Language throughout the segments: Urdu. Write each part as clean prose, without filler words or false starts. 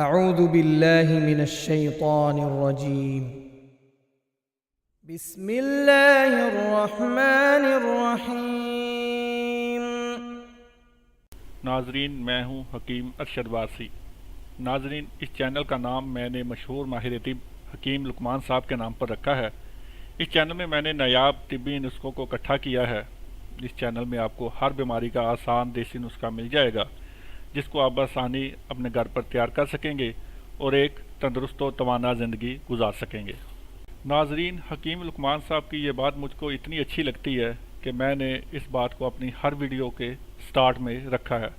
اعوذ باللہ من الشیطان الرجیم بسم اللہ الرحمن الرحیم۔ ناظرین، میں ہوں حکیم ارشد وارثی۔ ناظرین، اس چینل کا نام میں نے مشہور ماہر طب حکیم لقمان صاحب کے نام پر رکھا ہے۔ اس چینل میں میں نے نایاب طبی نسخوں کو اکٹھا کیا ہے۔ اس چینل میں آپ کو ہر بیماری کا آسان دیسی نسخہ مل جائے گا، جس کو آپ آسانی اپنے گھر پر تیار کر سکیں گے اور ایک تندرست و توانا زندگی گزار سکیں گے۔ ناظرین، حکیم لقمان صاحب کی یہ بات مجھ کو اتنی اچھی لگتی ہے کہ میں نے اس بات کو اپنی ہر ویڈیو کے سٹارٹ میں رکھا ہے۔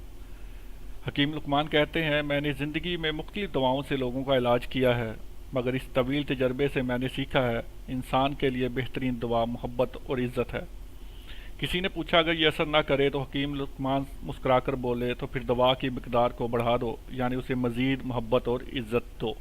حکیم لقمان کہتے ہیں، میں نے زندگی میں مختلف دواؤں سے لوگوں کا علاج کیا ہے، مگر اس طویل تجربے سے میں نے سیکھا ہے انسان کے لیے بہترین دوا محبت اور عزت ہے۔ کسی نے پوچھا اگر یہ اثر نہ کرے تو حکیم لقمان مسکرا کر بولے تو پھر دوا کی مقدار کو بڑھا دو، یعنی اسے مزید محبت اور عزت دو۔